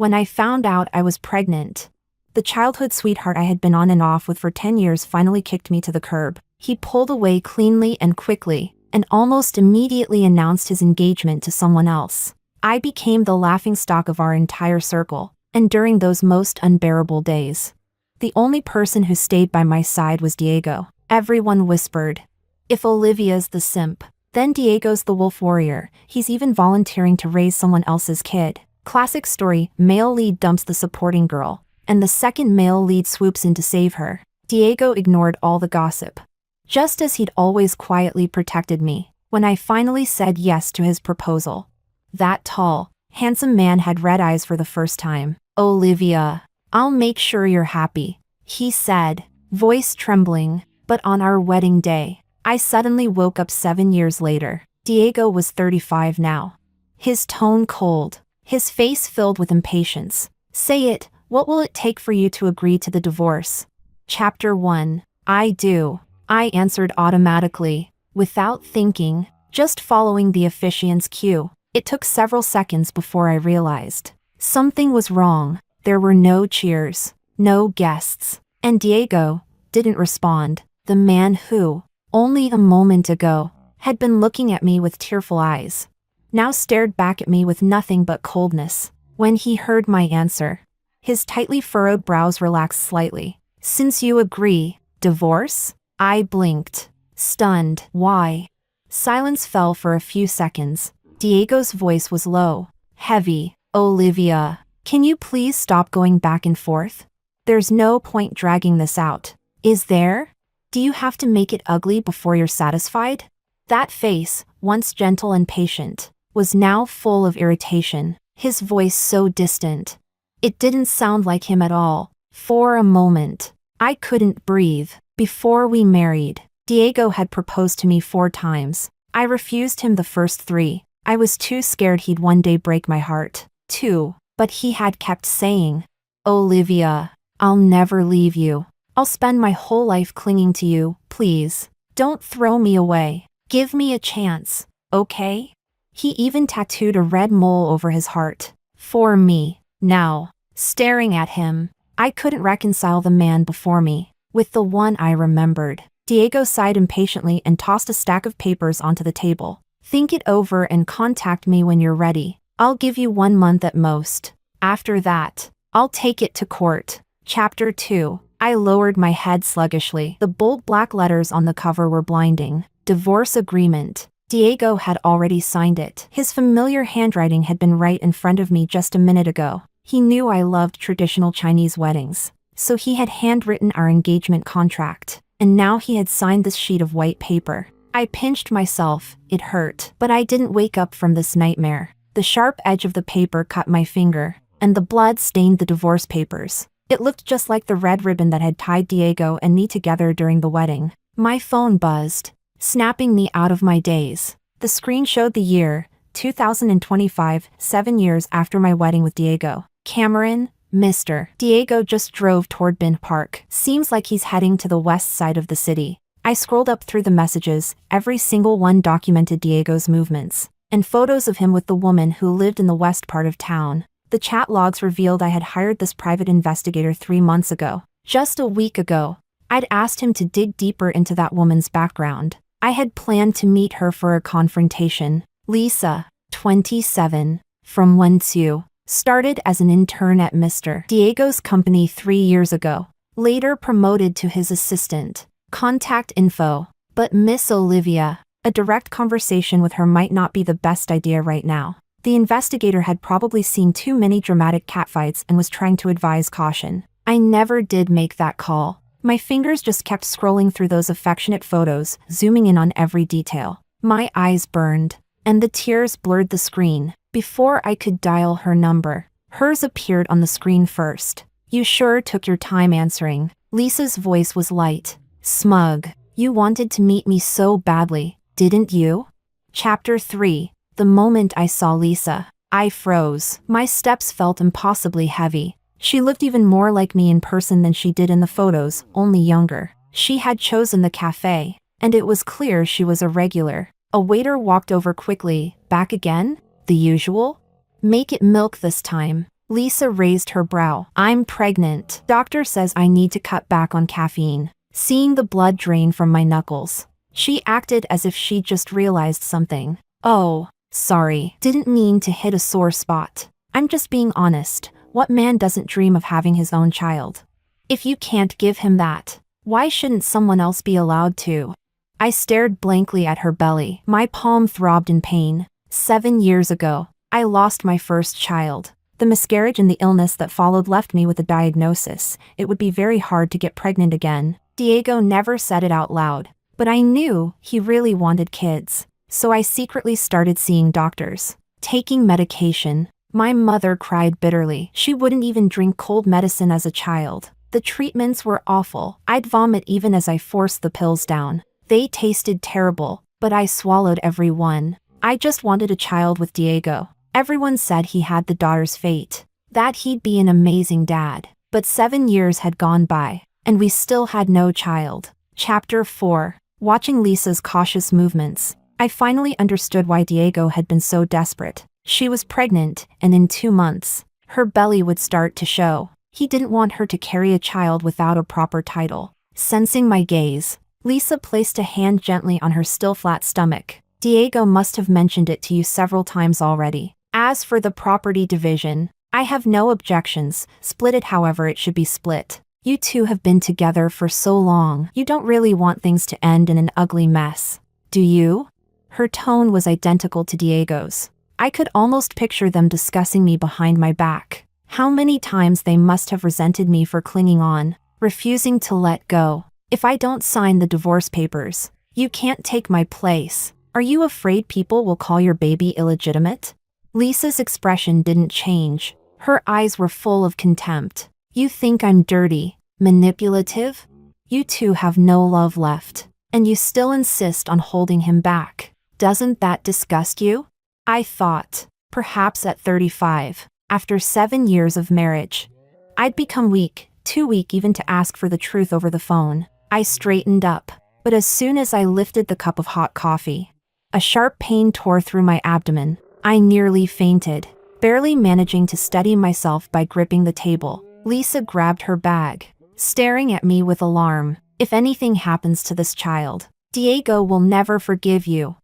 when I found out I was pregnant. The childhood sweetheart I had been on and off with for 10 years finally kicked me to the curb. He pulled away cleanly and quickly, and almost immediately announced his engagement to someone else. I became the laughingstock of our entire circle, and during those most unbearable days, the only person who stayed by my side was Diego. Everyone whispered, "If Olivia's the simp, then Diego's the wolf warrior. He's even volunteering to raise someone else's kid." Classic story, male lead dumps the supporting girl, and the second male lead swoops in to save her. Diego ignored all the gossip, just as he'd always quietly protected me. When I finally said yes to his proposal, that tall, handsome man had red eyes for the first time. "Olivia, I'll make sure you're happy," he said, voice trembling. But on our wedding day, I suddenly woke up 7 years later. Diego was 35 now. His tone cold, his face filled with impatience. "Say it, what will it take for you to agree to the divorce?" Chapter 1. I do. I answered automatically, without thinking, just following the officiant's cue. It took several seconds before I realized something was wrong. There were no cheers, no guests, and Diego didn't respond. The man who, only a moment ago, had been looking at me with tearful eyes, now stared back at me with nothing but coldness. When he heard my answer, his tightly furrowed brows relaxed slightly. "Since you agree, divorce?" I blinked, stunned. "Why?" Silence fell for a few seconds. Diego's voice was low, heavy. "Olivia, can you please stop going back and forth? There's no point dragging this out. Is there? Do you have to make it ugly before you're satisfied?" That face, once gentle and patient, was now full of irritation, his voice so distant. It didn't sound like him at all. For a moment, I couldn't breathe. Before we married, Diego had proposed to me 4 times. I refused him the first 3. I was too scared he'd one day break my heart. 2. But he had kept saying, "Olivia, I'll never leave you. I'll spend my whole life clinging to you. Please, don't throw me away. Give me a chance, okay?" He even tattooed a red mole over his heart. For me. Now, staring at him, I couldn't reconcile the man before me with the one I remembered. Diego sighed impatiently and tossed a stack of papers onto the table. "Think it over and contact me when you're ready. I'll give you 1 month at most. After that, I'll take it to court." Chapter 2. I lowered my head sluggishly. The bold black letters on the cover were blinding. Divorce agreement. Diego had already signed it. His familiar handwriting had been right in front of me just a minute ago. He knew I loved traditional Chinese weddings, so he had handwritten our engagement contract, and now he had signed this sheet of white paper. I pinched myself. It hurt, but I didn't wake up from this nightmare. The sharp edge of the paper cut my finger, and the blood stained the divorce papers. It looked just like the red ribbon that had tied Diego and me together during the wedding. My phone buzzed, snapping me out of my daze. The screen showed the year, 2025, 7 years after my wedding with Diego. "Cameron, Mr. Diego just drove toward Bin Park. Seems like he's heading to the west side of the city." I scrolled up through the messages. Every single one documented Diego's movements, and photos of him with the woman who lived in the west part of town. The chat logs revealed I had hired this private investigator 3 months ago. Just a week ago, I'd asked him to dig deeper into that woman's background. I had planned to meet her for a confrontation. Lisa, 27, from Wenzhou, started as an intern at Mr. Diego's company 3 years ago, later promoted to his assistant. Contact info. But Miss Olivia, a direct conversation with her might not be the best idea right now. The investigator had probably seen too many dramatic catfights and was trying to advise caution. I never did make that call. My fingers just kept scrolling through those affectionate photos, zooming in on every detail. My eyes burned, and the tears blurred the screen. Before I could dial her number, hers appeared on the screen first. "You sure took your time answering." Lisa's voice was light, smug. "You wanted to meet me so badly, didn't you?" Chapter 3. The moment I saw Lisa, I froze. My steps felt impossibly heavy. She looked even more like me in person than she did in the photos, only younger. She had chosen the cafe, and it was clear she was a regular. A waiter walked over quickly. "Back again? The usual?" "Make it milk this time." Lisa raised her brow. I'm pregnant. Doctor says I need to cut back on caffeine. Seeing the blood drain from my knuckles, she acted as if she just realized something. Oh, sorry. Didn't mean to hit a sore spot. I'm just being honest. What man doesn't dream of having his own child? If you can't give him that, why shouldn't someone else be allowed to? I stared blankly at her belly. My palm throbbed in pain. 7 years ago, I lost my first child. The miscarriage and the illness that followed left me with a diagnosis. It would be very hard to get pregnant again. Diego never said it out loud, but I knew he really wanted kids. So I secretly started seeing doctors, taking medication. My mother cried bitterly. She wouldn't even drink cold medicine as a child. The treatments were awful. I'd vomit even as I forced the pills down. They tasted terrible, but I swallowed every one. I just wanted a child with Diego. Everyone said he had the daughter's fate, that he'd be an amazing dad. But 7 years had gone by, and we still had no child. Chapter 4. Watching Lisa's cautious movements, I finally understood why Diego had been so desperate. She was pregnant, and in 2 months, her belly would start to show. He didn't want her to carry a child without a proper title. Sensing my gaze, Lisa placed a hand gently on her still flat stomach. Diego must have mentioned it to you several times already. As for the property division, I have no objections. Split it however it should be split. You two have been together for so long. You don't really want things to end in an ugly mess, do you? Her tone was identical to Diego's. I could almost picture them discussing me behind my back. How many times they must have resented me for clinging on, refusing to let go. If I don't sign the divorce papers, you can't take my place. Are you afraid people will call your baby illegitimate? Lisa's expression didn't change. Her eyes were full of contempt. You think I'm dirty, manipulative? You two have no love left, and you still insist on holding him back. Doesn't that disgust you? I thought, perhaps at 35, after 7 years of marriage, I'd become weak, too weak even to ask for the truth over the phone. I straightened up, but as soon as I lifted the cup of hot coffee, a sharp pain tore through my abdomen. I nearly fainted, barely managing to steady myself by gripping the table. Lisa grabbed her bag, staring at me with alarm. If anything happens to this child, Diego will never forgive you.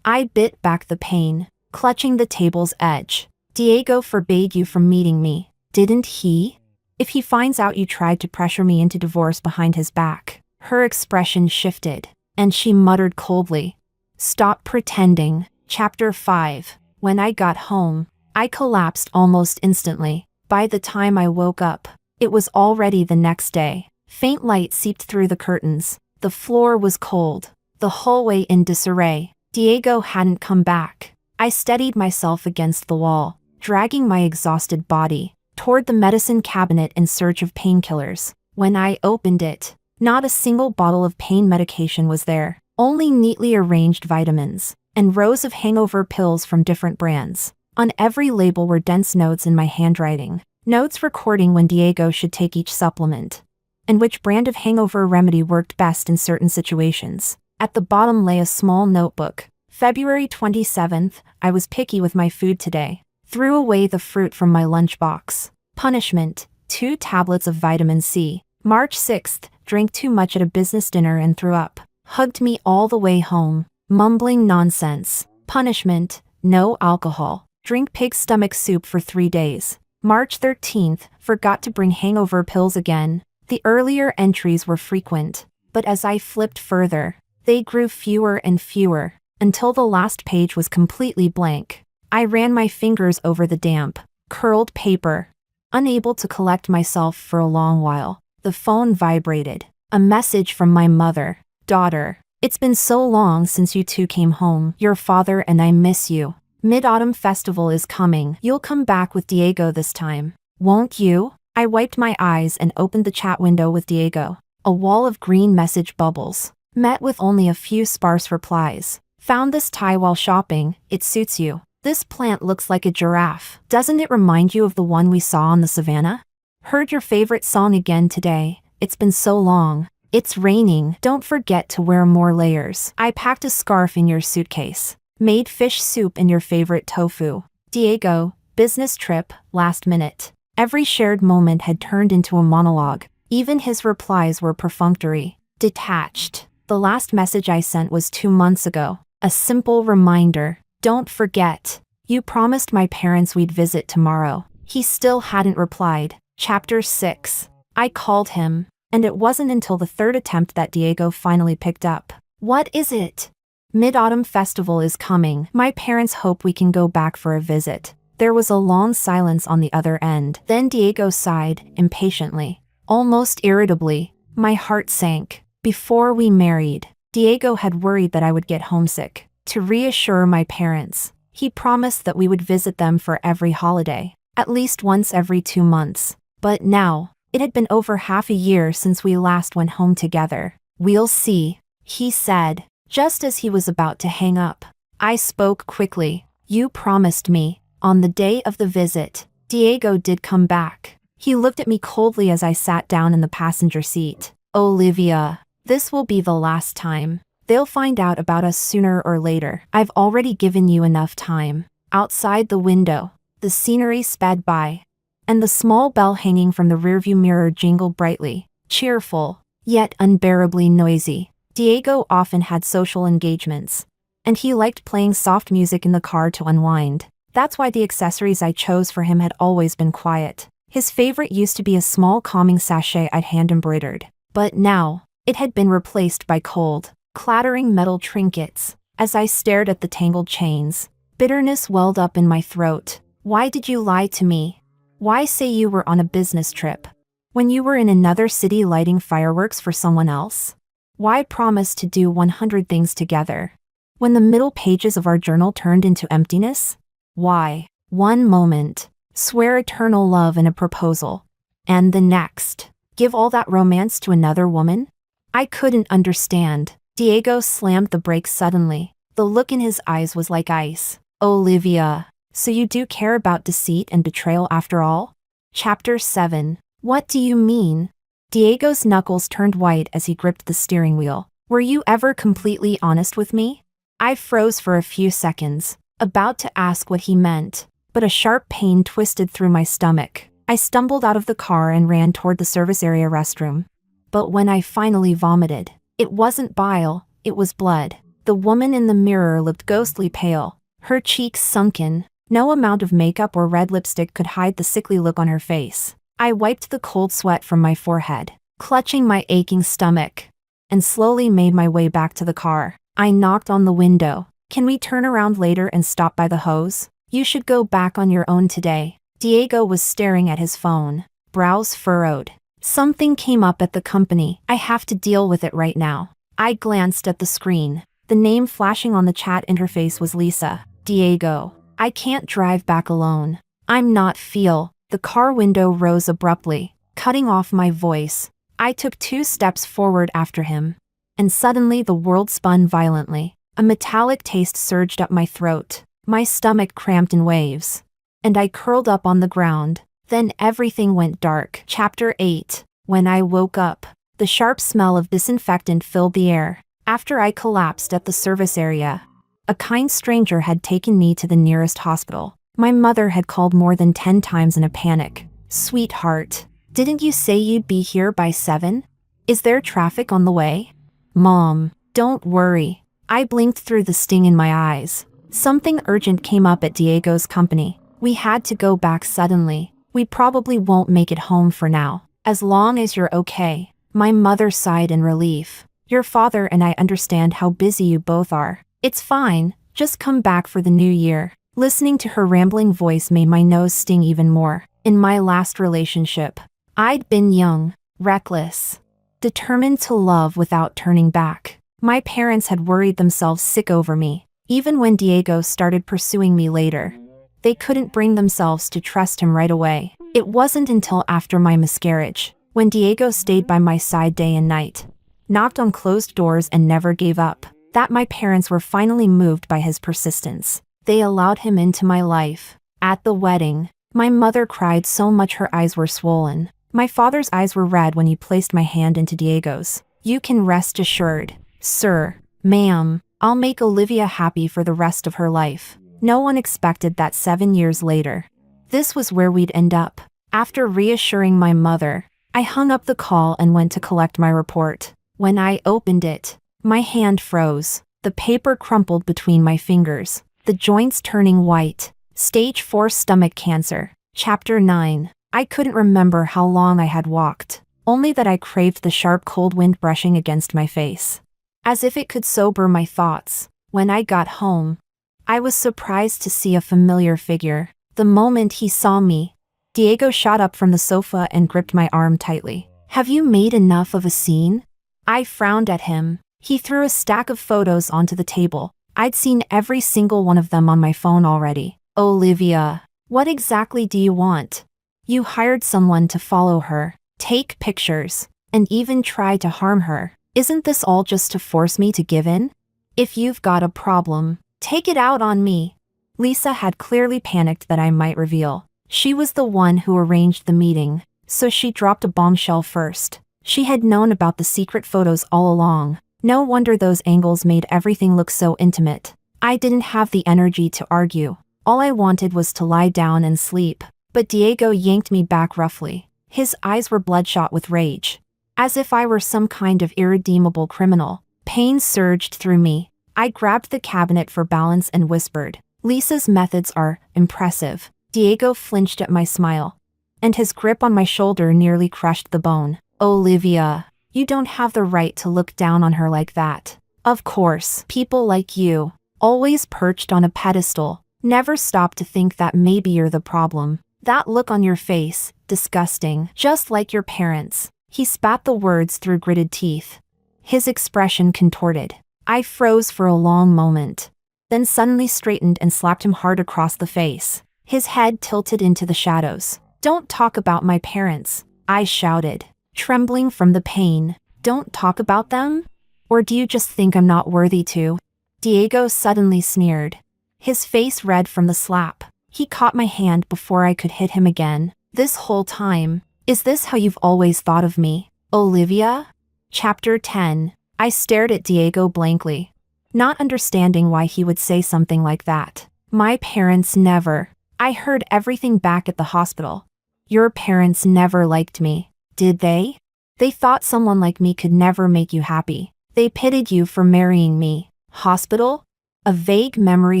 I bit back the pain, clutching the table's edge. Diego forbade you from meeting me, didn't he? If he finds out you tried to pressure me into divorce behind his back. Her expression shifted, and she muttered coldly, "Stop pretending." Chapter 5. When I got home, I collapsed almost instantly. By the time I woke up, it was already the next day. Faint light seeped through the curtains. The floor was cold, the hallway in disarray. Diego hadn't come back. I steadied myself against the wall, dragging my exhausted body toward the medicine cabinet in search of painkillers. When I opened it, not a single bottle of pain medication was there, only neatly arranged vitamins and rows of hangover pills from different brands. On every label were dense notes in my handwriting, notes recording when Diego should take each supplement, and which brand of hangover remedy worked best in certain situations. At the bottom lay a small notebook. February 27th, I was picky with my food today. Threw away the fruit from my lunchbox. Punishment, 2 tablets of vitamin C. March 6th, drank too much at a business dinner and threw up. Hugged me all the way home, mumbling nonsense. Punishment, no alcohol. Drink pig stomach soup for 3 days. March 13th, forgot to bring hangover pills again. The earlier entries were frequent, but as I flipped further, they grew fewer and fewer, until the last page was completely blank. I ran my fingers over the damp, curled paper, unable to collect myself for a long while. The phone vibrated. A message from my mother. "Daughter, it's been so long since you two came home. Your father and I miss you. Mid-Autumn Festival is coming. You'll come back with Diego this time, won't you?" I wiped my eyes and opened the chat window with Diego. A wall of green message bubbles, met with only a few sparse replies. "Found this tie while shopping. It suits you. This plant looks like a giraffe. Doesn't it remind you of the one we saw on the savannah? Heard your favorite song again today. It's been so long. It's raining. Don't forget to wear more layers. I packed a scarf in your suitcase. Made fish soup and your favorite tofu. Diego, business trip, last minute. Every shared moment had turned into a monologue. Even his replies were perfunctory, detached. The last message I sent was 2 months ago. A simple reminder. Don't forget. You promised my parents we'd visit tomorrow. He still hadn't replied. Chapter 6. I called him, and it wasn't until the third attempt that Diego finally picked up. What is it? Mid-Autumn Festival is coming. My parents hope we can go back for a visit. There was a long silence on the other end. Then Diego sighed, impatiently, almost irritably. My heart sank. Before we married, Diego had worried that I would get homesick. To reassure my parents, he promised that we would visit them for every holiday, at least once every 2 months. But now, it had been over half a year since we last went home together. We'll see, he said, just as he was about to hang up. I spoke quickly. You promised me. On the day of the visit, Diego did come back. He looked at me coldly as I sat down in the passenger seat. Olivia, this will be the last time. They'll find out about us sooner or later. I've already given you enough time. Outside the window, the scenery sped by, and the small bell hanging from the rearview mirror jingled brightly, cheerful, yet unbearably noisy. Diego often had social engagements, and he liked playing soft music in the car to unwind. That's why the accessories I chose for him had always been quiet. His favorite used to be a small calming sachet I'd hand-embroidered, but now, it had been replaced by cold, clattering metal trinkets. As I stared at the tangled chains, bitterness welled up in my throat. Why did you lie to me? Why say you were on a business trip, when you were in another city lighting fireworks for someone else? Why promise to do 100 things together, when the middle pages of our journal turned into emptiness? Why? One moment, swear eternal love in a proposal, and the next, give all that romance to another woman? I couldn't understand. Diego slammed the brakes suddenly. The look in his eyes was like ice. Olivia, so you do care about deceit and betrayal after all? Chapter 7. What do you mean? Diego's knuckles turned white as he gripped the steering wheel. Were you ever completely honest with me? I froze for a few seconds, about to ask what he meant, but a sharp pain twisted through my stomach. I stumbled out of the car and ran toward the service area restroom. But when I finally vomited, it wasn't bile, it was blood. The woman in the mirror looked ghostly pale, her cheeks sunken. No amount of makeup or red lipstick could hide the sickly look on her face. I wiped the cold sweat from my forehead, clutching my aching stomach, and slowly made my way back to the car. I knocked on the window. Can we turn around later and stop by the hose? You should go back on your own today. Diego was staring at his phone, brows furrowed. Something came up at the company. I have to deal with it right now. I glanced at the screen. The name flashing on the chat interface was Lisa. Diego, I can't drive back alone. I'm not feel. The car window rose abruptly, cutting off my voice. I took 2 steps forward after him, and suddenly the world spun violently. A metallic taste surged up my throat. My stomach cramped in waves, and I curled up on the ground. Then everything went dark. Chapter 8. When I woke up, the sharp smell of disinfectant filled the air. After I collapsed at the service area, a kind stranger had taken me to the nearest hospital. My mother had called more than 10 times in a panic. Sweetheart, didn't you say you'd be here by 7? Is there traffic on the way? Mom, don't worry. I blinked through the sting in my eyes. Something urgent came up at Diego's company. We had to go back suddenly. We probably won't make it home for now. As long as you're okay. My mother sighed in relief. Your father and I understand how busy you both are. It's fine, just come back for the new year. Listening to her rambling voice made my nose sting even more. In my last relationship, I'd been young, reckless, determined to love without turning back. My parents had worried themselves sick over me. Even when Diego started pursuing me later, they couldn't bring themselves to trust him right away. It wasn't until after my miscarriage, when Diego stayed by my side day and night, knocked on closed doors and never gave up, that my parents were finally moved by his persistence. They allowed him into my life. At the wedding, my mother cried so much her eyes were swollen. My father's eyes were red when he placed my hand into Diego's. You can rest assured, sir, ma'am, I'll make Olivia happy for the rest of her life. No one expected that 7 years later, this was where we'd end up. After reassuring my mother, I hung up the call and went to collect my report. When I opened it, my hand froze. The paper crumpled between my fingers, the joints turning white. Stage 4 stomach cancer. Chapter 9. I couldn't remember how long I had walked, only that I craved the sharp cold wind brushing against my face. As if it could sober my thoughts. When I got home, I was surprised to see a familiar figure. The moment he saw me, Diego shot up from the sofa and gripped my arm tightly. "Have you made enough of a scene?" I frowned at him. He threw a stack of photos onto the table. I'd seen every single one of them on my phone already. "Olivia, what exactly do you want? You hired someone to follow her, take pictures, and even try to harm her. Isn't this all just to force me to give in? If you've got a problem, take it out on me." Lisa had clearly panicked that I might reveal. She was the one who arranged the meeting, so she dropped a bombshell first. She had known about the secret photos all along. No wonder those angles made everything look so intimate. I didn't have the energy to argue. All I wanted was to lie down and sleep. But Diego yanked me back roughly. His eyes were bloodshot with rage. As if I were some kind of irredeemable criminal. Pain surged through me. I grabbed the cabinet for balance and whispered, "Lisa's methods are impressive." Diego flinched at my smile, and his grip on my shoulder nearly crushed the bone. "Olivia, you don't have the right to look down on her like that. Of course, people like you, always perched on a pedestal, never stop to think that maybe you're the problem. That look on your face, disgusting, just like your parents." He spat the words through gritted teeth. His expression contorted. I froze for a long moment, then suddenly straightened and slapped him hard across the face. His head tilted into the shadows. "Don't talk about my parents," I shouted, trembling from the pain. "Don't talk about them? Or do you just think I'm not worthy to?" Diego suddenly sneered, his face red from the slap. He caught my hand before I could hit him again. "This whole time, is this how you've always thought of me, Olivia?" Chapter 10. I stared at Diego blankly, not understanding why he would say something like that. "My parents never." I heard everything back at the hospital. "Your parents never liked me, did they? They thought someone like me could never make you happy. They pitied you for marrying me." Hospital? A vague memory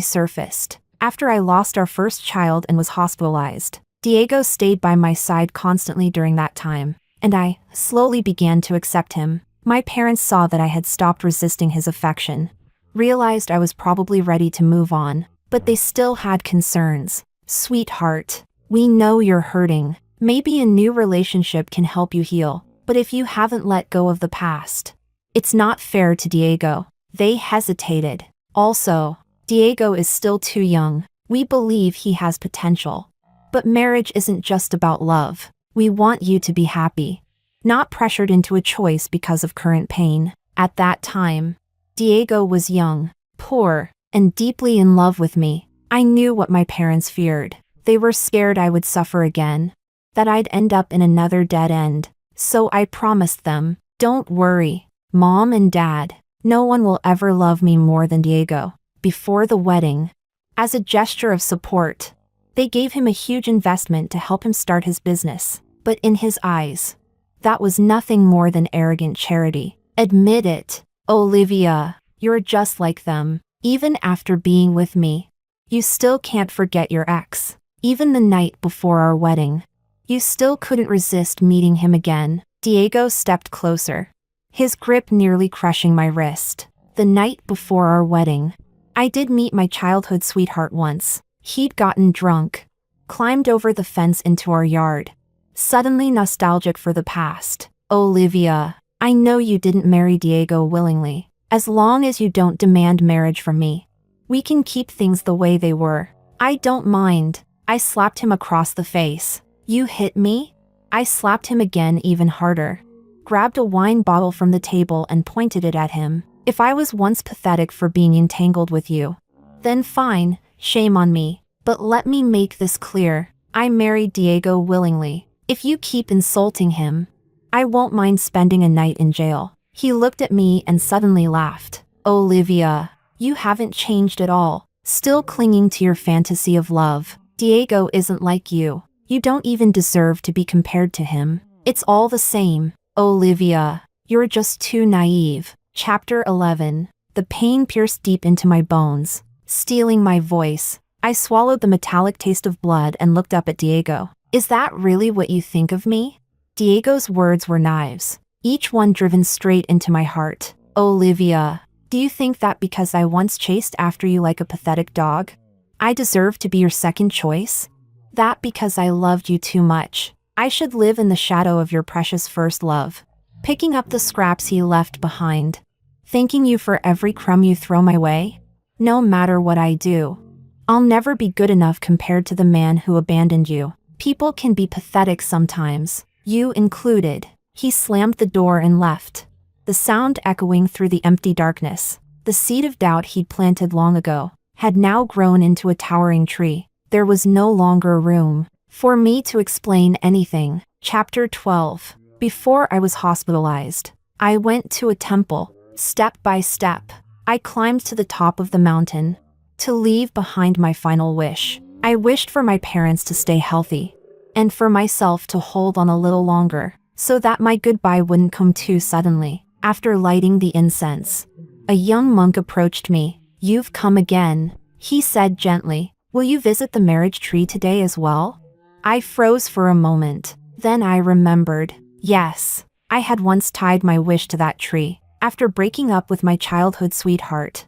surfaced. After I lost our first child and was hospitalized, Diego stayed by my side constantly during that time, and I slowly began to accept him. My parents saw that I had stopped resisting his affection, realized I was probably ready to move on, but they still had concerns. "Sweetheart, we know you're hurting. Maybe a new relationship can help you heal, but if you haven't let go of the past, it's not fair to Diego." They hesitated. "Also, Diego is still too young. We believe he has potential. But marriage isn't just about love. We want you to be happy, not pressured into a choice because of current pain." At that time, Diego was young, poor, and deeply in love with me. I knew what my parents feared. They were scared I would suffer again, that I'd end up in another dead end. So I promised them, "Don't worry, Mom and Dad, no one will ever love me more than Diego." Before the wedding, as a gesture of support, they gave him a huge investment to help him start his business. But in his eyes, that was nothing more than arrogant charity. "Admit it, Olivia, you're just like them. Even after being with me, you still can't forget your ex. Even the night before our wedding, you still couldn't resist meeting him again." Diego stepped closer, his grip nearly crushing my wrist. "The night before our wedding, I did meet my childhood sweetheart once. He'd gotten drunk, climbed over the fence into our yard." Suddenly nostalgic for the past. "Olivia, I know you didn't marry Diego willingly. As long as you don't demand marriage from me, we can keep things the way they were. I don't mind." I slapped him across the face. "You hit me?" I slapped him again even harder, grabbed a wine bottle from the table and pointed it at him. "If I was once pathetic for being entangled with you, then fine, shame on me. But let me make this clear. I married Diego willingly. If you keep insulting him, I won't mind spending a night in jail." He looked at me and suddenly laughed. "Olivia, you haven't changed at all. Still clinging to your fantasy of love. Diego isn't like you. You don't even deserve to be compared to him. It's all the same. Olivia, you're just too naive. Chapter 11. The pain pierced deep into my bones, stealing my voice. I swallowed the metallic taste of blood and looked up at Diego. Is that really what you think of me? Diego's words were knives, each one driven straight into my heart. Olivia, do you think that because I once chased after you like a pathetic dog, I deserve to be your second choice? That because I loved you too much, I should live in the shadow of your precious first love, picking up the scraps he left behind, thanking you for every crumb you throw my way? No matter what I do, I'll never be good enough compared to the man who abandoned you. People can be pathetic sometimes, you included. He slammed the door and left, the sound echoing through the empty darkness. The seed of doubt he'd planted long ago had now grown into a towering tree. There was no longer room for me to explain anything. Chapter 12. Before I was hospitalized, I went to a temple, step by step. I climbed to the top of the mountain to leave behind my final wish. I wished for my parents to stay healthy, and for myself to hold on a little longer, so that my goodbye wouldn't come too suddenly. After lighting the incense, a young monk approached me. You've come again, he said gently. Will you visit the marriage tree today as well? I froze for a moment. Then I remembered. Yes, I had once tied my wish to that tree. After breaking up with my childhood sweetheart,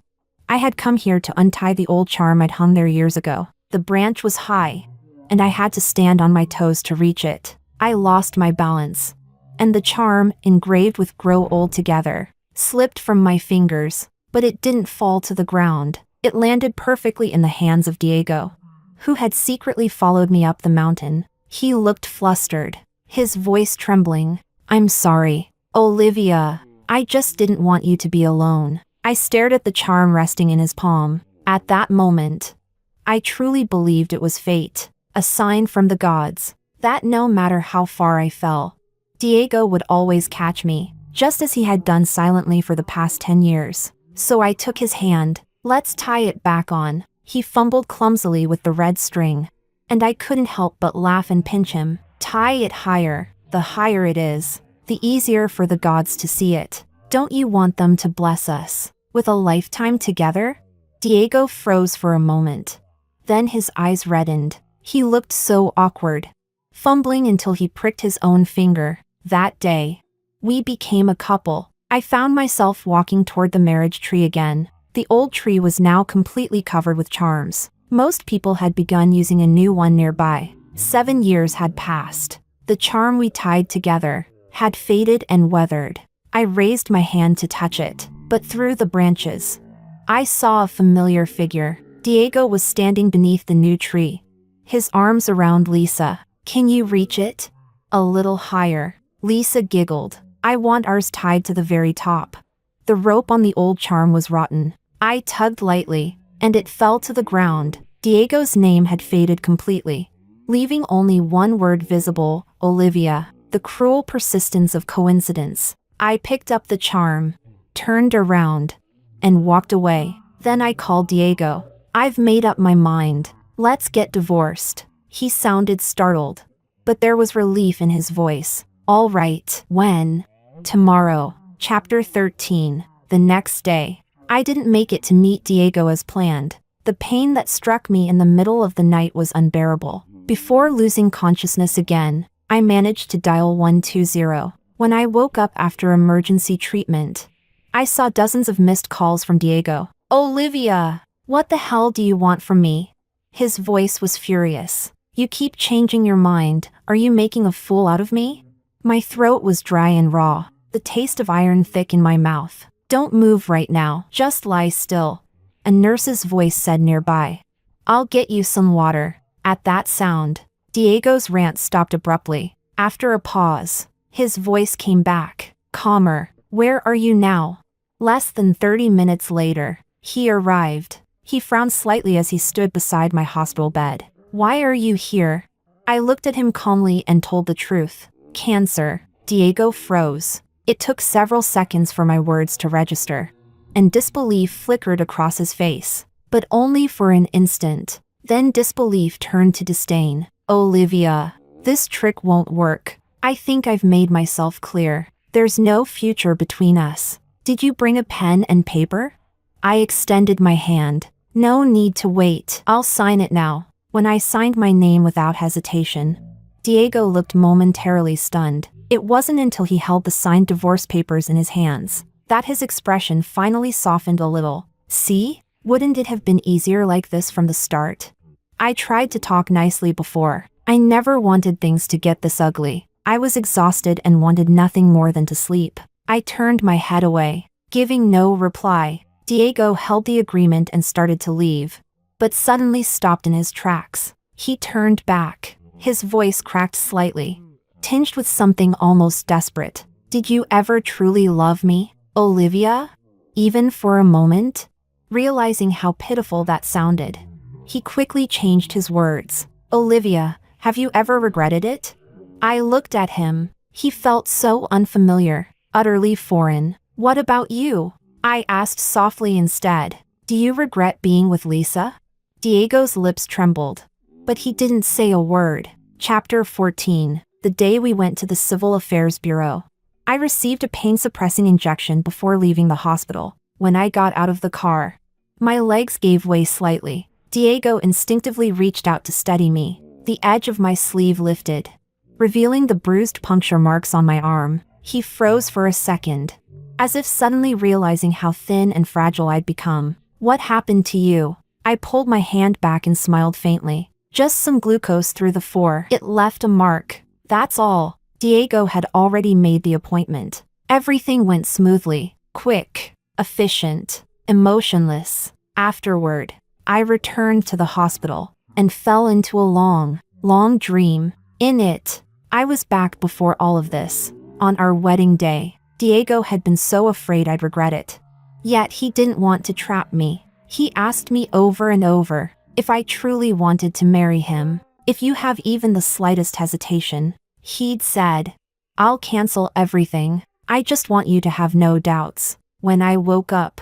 I had come here to untie the old charm I'd hung there years ago. The branch was high, and I had to stand on my toes to reach it. I lost my balance, and the charm, engraved with "Grow Old Together," slipped from my fingers, but it didn't fall to the ground. It landed perfectly in the hands of Diego, who had secretly followed me up the mountain. He looked flustered, his voice trembling. I'm sorry, Olivia. I just didn't want you to be alone. I stared at the charm resting in his palm. At that moment, I truly believed it was fate, a sign from the gods, that no matter how far I fell, Diego would always catch me, just as he had done silently for the past 10 years. So I took his hand. Let's tie it back on. He fumbled clumsily with the red string, and I couldn't help but laugh and pinch him. Tie it higher. The higher it is, the easier for the gods to see it. Don't you want them to bless us with a lifetime together? Diego froze for a moment. Then his eyes reddened. He looked so awkward, fumbling until he pricked his own finger. That day, we became a couple. I found myself walking toward the marriage tree again. The old tree was now completely covered with charms. Most people had begun using a new one nearby. 7 years had passed. The charm we tied together had faded and weathered. I raised my hand to touch it, but through the branches, I saw a familiar figure. Diego was standing beneath the new tree, his arms around Lisa. Can you reach it? A little higher. Lisa giggled. I want ours tied to the very top. The rope on the old charm was rotten. I tugged lightly, and it fell to the ground. Diego's name had faded completely, leaving only one word visible: Olivia. The cruel persistence of coincidence. I picked up the charm, turned around, and walked away. Then I called Diego. I've made up my mind. Let's get divorced. He sounded startled, but there was relief in his voice. All right. When? Tomorrow. Chapter 13. The next day. I didn't make it to meet Diego as planned. The pain that struck me in the middle of the night was unbearable. Before losing consciousness again, I managed to dial 120. When I woke up after emergency treatment, I saw dozens of missed calls from Diego. Olivia, what the hell do you want from me? His voice was furious. You keep changing your mind. Are you making a fool out of me? My throat was dry and raw, the taste of iron thick in my mouth. Don't move right now. Just lie still. A nurse's voice said nearby. I'll get you some water. At that sound, Diego's rant stopped abruptly. After a pause, his voice came back, calmer. Where are you now? Less than 30 minutes later, he arrived. He frowned slightly as he stood beside my hospital bed. Why are you here? I looked at him calmly and told the truth. Cancer. Diego froze. It took several seconds for my words to register, and disbelief flickered across his face, but only for an instant. Then disbelief turned to disdain. Olivia, this trick won't work. I think I've made myself clear. There's no future between us. Did you bring a pen and paper? I extended my hand. No need to wait. I'll sign it now. When I signed my name without hesitation, Diego looked momentarily stunned. It wasn't until he held the signed divorce papers in his hands that his expression finally softened a little. See? Wouldn't it have been easier like this from the start? I tried to talk nicely before. I never wanted things to get this ugly. I was exhausted and wanted nothing more than to sleep. I turned my head away, giving no reply. Diego held the agreement and started to leave, but suddenly stopped in his tracks. He turned back. His voice cracked slightly, tinged with something almost desperate. Did you ever truly love me, Olivia? Even for a moment? Realizing how pitiful that sounded, he quickly changed his words. Olivia, have you ever regretted it? I looked at him. He felt so unfamiliar, utterly foreign. What about you? I asked softly instead. Do you regret being with Lisa? Diego's lips trembled, but he didn't say a word. Chapter 14. The day we went to the Civil Affairs Bureau. I received a pain-suppressing injection before leaving the hospital. When I got out of the car, my legs gave way slightly. Diego instinctively reached out to steady me. The edge of my sleeve lifted, revealing the bruised puncture marks on my arm. He froze for a second, as if suddenly realizing how thin and fragile I'd become. What happened to you? I pulled my hand back and smiled faintly. Just some glucose through the fore. It left a mark. That's all. Diego had already made the appointment. Everything went smoothly, quick, efficient, emotionless. Afterward, I returned to the hospital and fell into a long, long dream. In it, I was back before all of this. On our wedding day, Diego had been so afraid I'd regret it. Yet he didn't want to trap me. He asked me over and over if I truly wanted to marry him. If you have even the slightest hesitation, he'd said, I'll cancel everything. I just want you to have no doubts. When I woke up,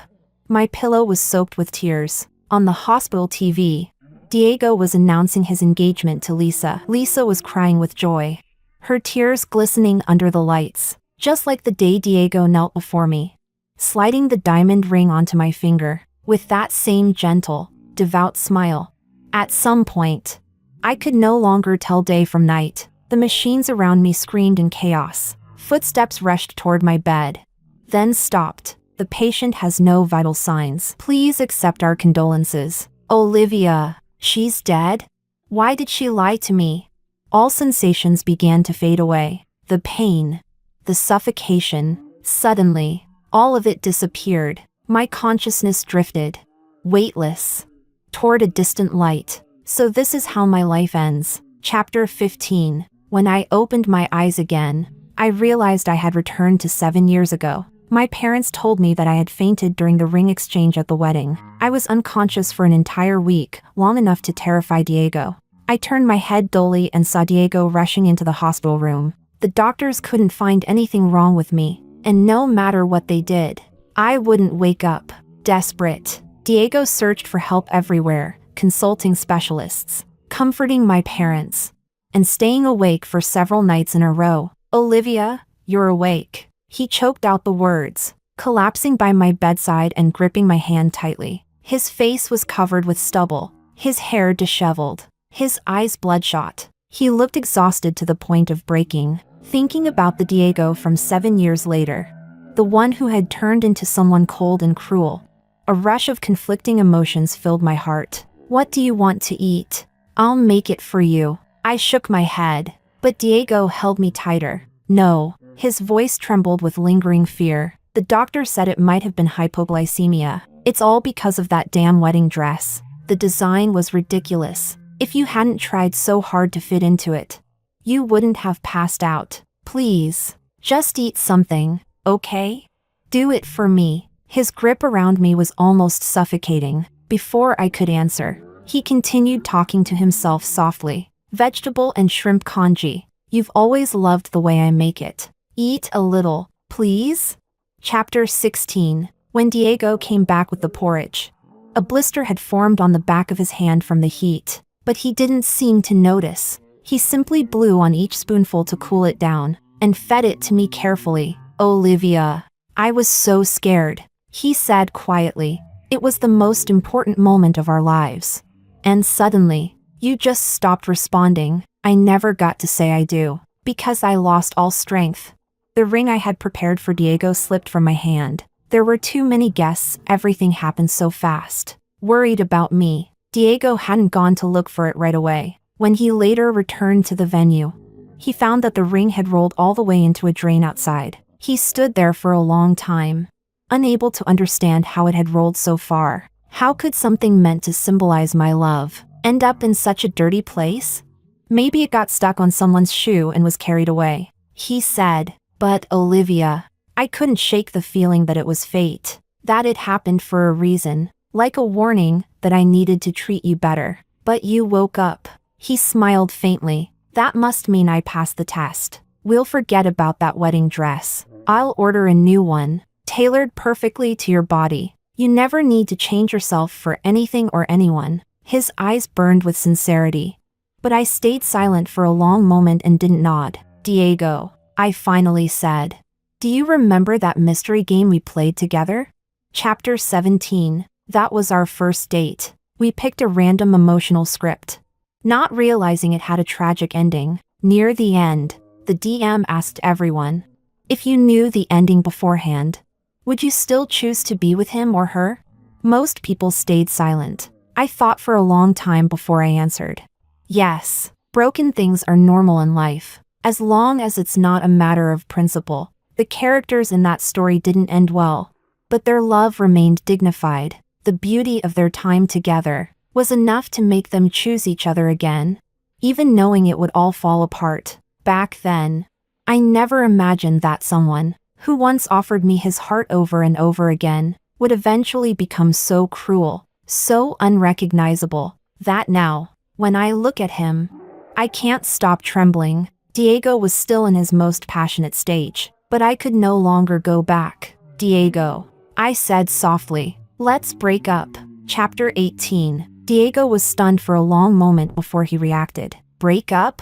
my pillow was soaked with tears. On the hospital TV, Diego was announcing his engagement to Lisa. Lisa was crying with joy, her tears glistening under the lights, just like the day Diego knelt before me, sliding the diamond ring onto my finger, with that same gentle, devout smile. At some point, I could no longer tell day from night. The machines around me screamed in chaos. Footsteps rushed toward my bed, then stopped. The patient has no vital signs. Please accept our condolences. Olivia, she's dead? Why did she lie to me? All sensations began to fade away. The pain, the suffocation, suddenly, all of it disappeared. My consciousness drifted, weightless, toward a distant light. So this is how my life ends. Chapter 15. When I opened my eyes again, I realized I had returned to 7 years ago. My parents told me that I had fainted during the ring exchange at the wedding. I was unconscious for an entire week, long enough to terrify Diego. I turned my head dully and saw Diego rushing into the hospital room. The doctors couldn't find anything wrong with me, and no matter what they did, I wouldn't wake up. Desperate, Diego searched for help everywhere, consulting specialists, comforting my parents, and staying awake for several nights in a row. Olivia, you're awake. He choked out the words, collapsing by my bedside and gripping my hand tightly. His face was covered with stubble, his hair disheveled, his eyes bloodshot. He looked exhausted to the point of breaking, thinking about the Diego from 7 years later, the one who had turned into someone cold and cruel. A rush of conflicting emotions filled my heart. What do you want to eat? I'll make it for you. I shook my head, but Diego held me tighter. No. His voice trembled with lingering fear. The doctor said it might have been hypoglycemia. It's all because of that damn wedding dress. The design was ridiculous. If you hadn't tried so hard to fit into it, you wouldn't have passed out. Please, just eat something, okay? Do it for me. His grip around me was almost suffocating. Before I could answer, he continued talking to himself softly. Vegetable and shrimp congee. You've always loved the way I make it. Eat a little, please? Chapter 16. When Diego came back with the porridge, a blister had formed on the back of his hand from the heat, but he didn't seem to notice. He simply blew on each spoonful to cool it down, and fed it to me carefully. "Olivia, I was so scared," he said quietly. "It was the most important moment of our lives. And suddenly, you just stopped responding. I never got to say I do, because I lost all strength." The ring I had prepared for Diego slipped from my hand. There were too many guests, everything happened so fast. Worried about me, Diego hadn't gone to look for it right away. When he later returned to the venue, he found that the ring had rolled all the way into a drain outside. He stood there for a long time, unable to understand how it had rolled so far. How could something meant to symbolize my love end up in such a dirty place? Maybe it got stuck on someone's shoe and was carried away, he said. But Olivia, I couldn't shake the feeling that it was fate, that it happened for a reason, like a warning that I needed to treat you better. But you woke up. He smiled faintly. That must mean I passed the test. We'll forget about that wedding dress. I'll order a new one, tailored perfectly to your body. You never need to change yourself for anything or anyone. His eyes burned with sincerity. But I stayed silent for a long moment and didn't nod. Diego, I finally said. Do you remember that mystery game we played together? Chapter 17. That was our first date. We picked a random emotional script, not realizing it had a tragic ending. Near the end, the DM asked everyone, if you knew the ending beforehand, would you still choose to be with him or her? Most people stayed silent. I thought for a long time before I answered. Yes, broken things are normal in life, as long as it's not a matter of principle. The characters in that story didn't end well, but their love remained dignified. The beauty of their time together was enough to make them choose each other again, even knowing it would all fall apart. Back then, I never imagined that someone, who once offered me his heart over and over again, would eventually become so cruel, so unrecognizable, that now, when I look at him, I can't stop trembling. Diego was still in his most passionate stage, but I could no longer go back. Diego, I said softly, let's break up. Chapter 18. Diego was stunned for a long moment before he reacted. Break up?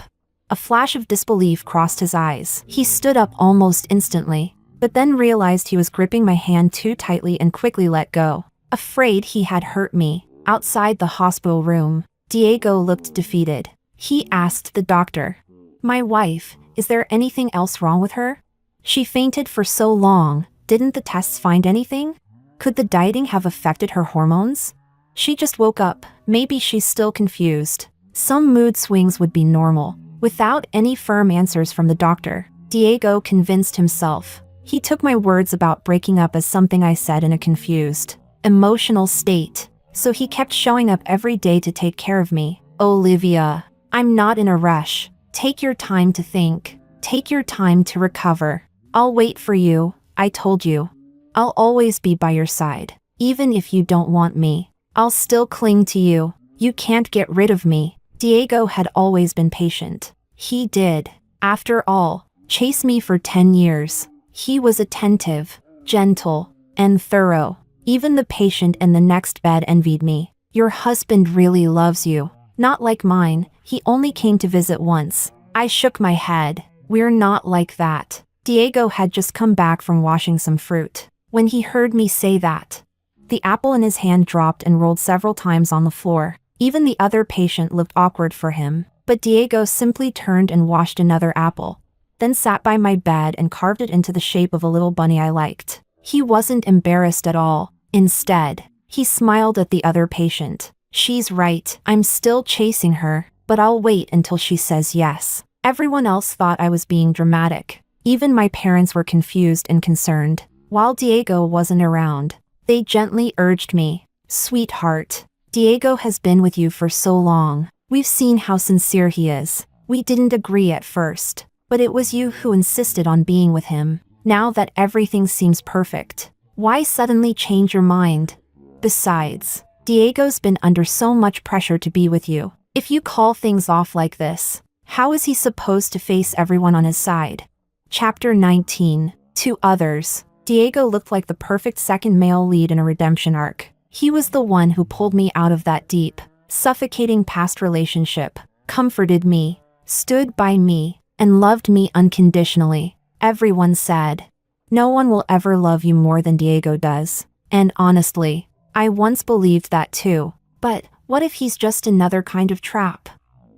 A flash of disbelief crossed his eyes. He stood up almost instantly, but then realized he was gripping my hand too tightly and quickly let go. Afraid he had hurt me. Outside the hospital room, Diego looked defeated. He asked the doctor, my wife, is there anything else wrong with her? She fainted for so long, didn't the tests find anything? Could the dieting have affected her hormones? She just woke up, maybe she's still confused. Some mood swings would be normal. Without any firm answers from the doctor, Diego convinced himself. He took my words about breaking up as something I said in a confused, emotional state, so he kept showing up every day to take care of me. Olivia, I'm not in a rush. Take your time to think. Take your time to recover. I'll wait for you, I told you. I'll always be by your side. Even if you don't want me, I'll still cling to you. You can't get rid of me. Diego had always been patient. He did, after all, chase me for 10 years. He was attentive, gentle, and thorough. Even the patient in the next bed envied me. Your husband really loves you. Not like mine, he only came to visit once. I shook my head. We're not like that. Diego had just come back from washing some fruit. When he heard me say that, the apple in his hand dropped and rolled several times on the floor. Even the other patient looked awkward for him, but Diego simply turned and washed another apple, then sat by my bed and carved it into the shape of a little bunny I liked. He wasn't embarrassed at all. Instead, he smiled at the other patient. She's right, I'm still chasing her, but I'll wait until she says yes. Everyone else thought I was being dramatic. Even my parents were confused and concerned. While Diego wasn't around, they gently urged me, sweetheart, Diego has been with you for so long. We've seen how sincere he is. We didn't agree at first, but it was you who insisted on being with him. Now that everything seems perfect, why suddenly change your mind? Besides, Diego's been under so much pressure to be with you. If you call things off like this, how is he supposed to face everyone on his side? Chapter 19. To others, Diego looked like the perfect second male lead in a redemption arc. He was the one who pulled me out of that deep, suffocating past relationship, comforted me, stood by me, and loved me unconditionally. Everyone said, "No one will ever love you more than Diego does." And honestly, I once believed that too. But what if he's just another kind of trap?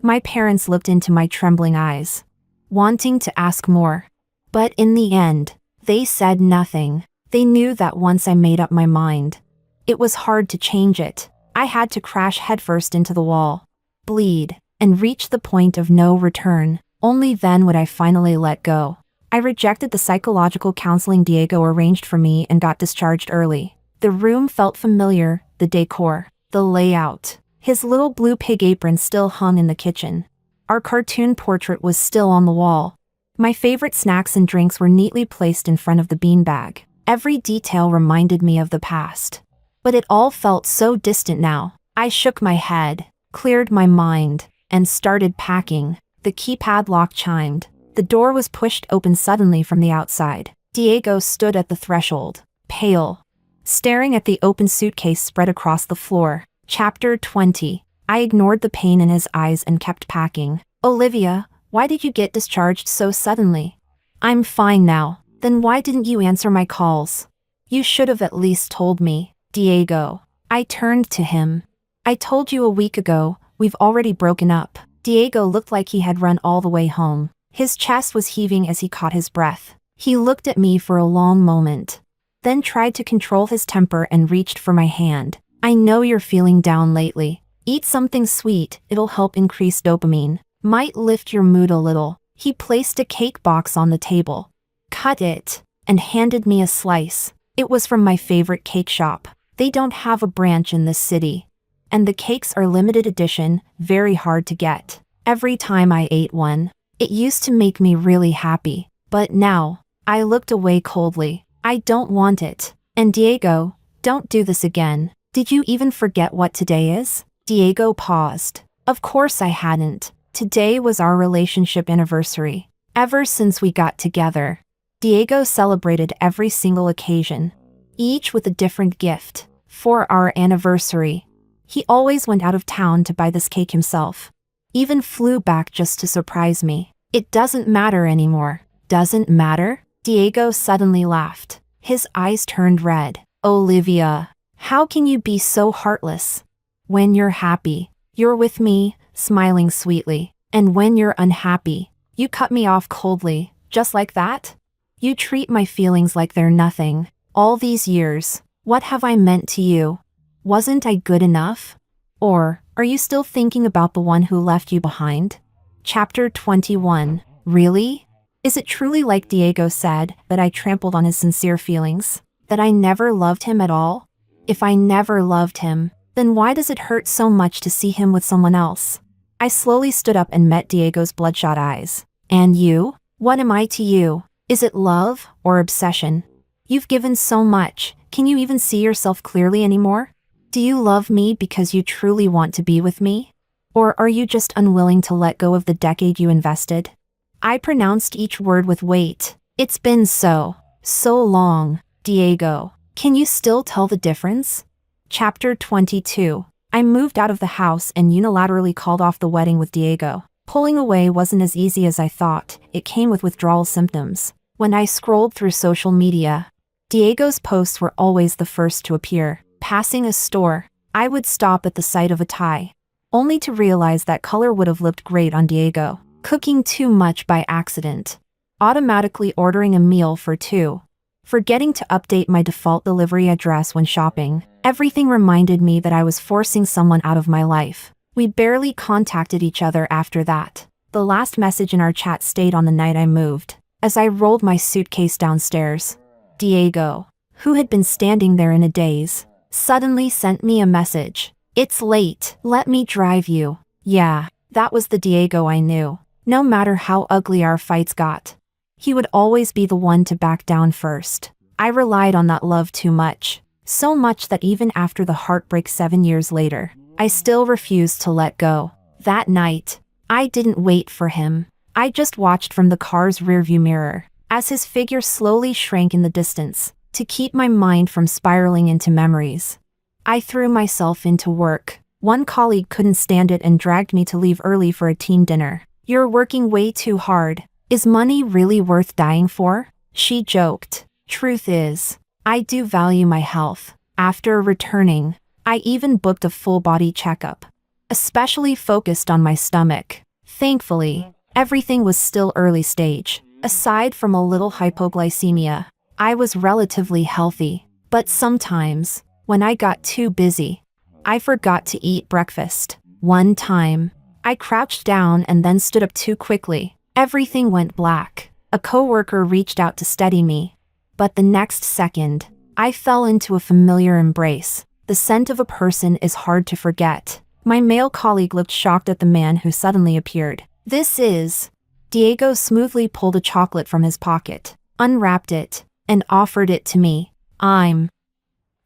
My parents looked into my trembling eyes, wanting to ask more. But in the end, they said nothing. They knew that once I made up my mind, it was hard to change it. I had to crash headfirst into the wall, bleed, and reach the point of no return. Only then would I finally let go. I rejected the psychological counseling Diego arranged for me and got discharged early. The room felt familiar, the decor, the layout. His little blue pig apron still hung in the kitchen. Our cartoon portrait was still on the wall. My favorite snacks and drinks were neatly placed in front of the beanbag. Every detail reminded me of the past. But it all felt so distant now. I shook my head, cleared my mind, and started packing. The keypad lock chimed. The door was pushed open suddenly from the outside. Diego stood at the threshold, pale, staring at the open suitcase spread across the floor. Chapter 20. I ignored the pain in his eyes and kept packing. "Olivia, why did you get discharged so suddenly?" "I'm fine now." "Then why didn't you answer my calls?" "You should have at least told me." "Diego." I turned to him. "I told you a week ago, we've already broken up." Diego looked like he had run all the way home. His chest was heaving as he caught his breath. He looked at me for a long moment, then tried to control his temper and reached for my hand. "I know you're feeling down lately. Eat something sweet, it'll help increase dopamine. Might lift your mood a little." He placed a cake box on the table, cut it, and handed me a slice. It was from my favorite cake shop. They don't have a branch in this city, and the cakes are limited edition, very hard to get. Every time I ate one, it used to make me really happy. But now, I looked away coldly. "I don't want it. And Diego, don't do this again. Did you even forget what today is?" Diego paused. Of course I hadn't. Today was our relationship anniversary. Ever since we got together, Diego celebrated every single occasion, each with a different gift. For our anniversary, he always went out of town to buy this cake himself. Even flew back just to surprise me. "It doesn't matter anymore." "Doesn't matter?" Diego suddenly laughed. His eyes turned red. "Olivia, how can you be so heartless? When you're happy, you're with me, smiling sweetly. And when you're unhappy, you cut me off coldly, just like that? You treat my feelings like they're nothing. All these years, what have I meant to you? Wasn't I good enough? Or, are you still thinking about the one who left you behind?" Chapter 21. Really? Is it truly like Diego said, that I trampled on his sincere feelings? That I never loved him at all? If I never loved him, then why does it hurt so much to see him with someone else? I slowly stood up and met Diego's bloodshot eyes. "And you? What am I to you? Is it love or obsession? You've given so much, can you even see yourself clearly anymore? Do you love me because you truly want to be with me? Or are you just unwilling to let go of the decade you invested?" I pronounced each word with weight. "It's been so long, Diego. Can you still tell the difference?" Chapter 22. I moved out of the house and unilaterally called off the wedding with Diego. Pulling away wasn't as easy as I thought. It came with withdrawal symptoms. When I scrolled through social media, Diego's posts were always the first to appear. Passing a store, I would stop at the sight of a tie, only to realize that color would have looked great on Diego. Cooking too much by accident. Automatically ordering a meal for two. Forgetting to update my default delivery address when shopping. Everything reminded me that I was forcing someone out of my life. We barely contacted each other after that. The last message in our chat stayed on the night I moved. As I rolled my suitcase downstairs, Diego, who had been standing there in a daze, suddenly sent me a message. "It's late. Let me drive you." Yeah, that was the Diego I knew. No matter how ugly our fights got, he would always be the one to back down first. I relied on that love too much. So much that even after the heartbreak 7 years later, I still refused to let go. That night, I didn't wait for him. I just watched from the car's rearview mirror, as his figure slowly shrank in the distance, to keep my mind from spiraling into memories. I threw myself into work. One colleague couldn't stand it and dragged me to leave early for a team dinner. You're working way too hard. Is money really worth dying for? She joked. Truth is, I do value my health. After returning, I even booked a full-body checkup, especially focused on my stomach. Thankfully, everything was still early stage. Aside from a little hypoglycemia, I was relatively healthy. But sometimes, when I got too busy, I forgot to eat breakfast. One time, I crouched down and then stood up too quickly. Everything went black. A coworker reached out to steady me. But the next second, I fell into a familiar embrace. The scent of a person is hard to forget. My male colleague looked shocked at the man who suddenly appeared. This is... Diego smoothly pulled a chocolate from his pocket, unwrapped it, and offered it to me. I'm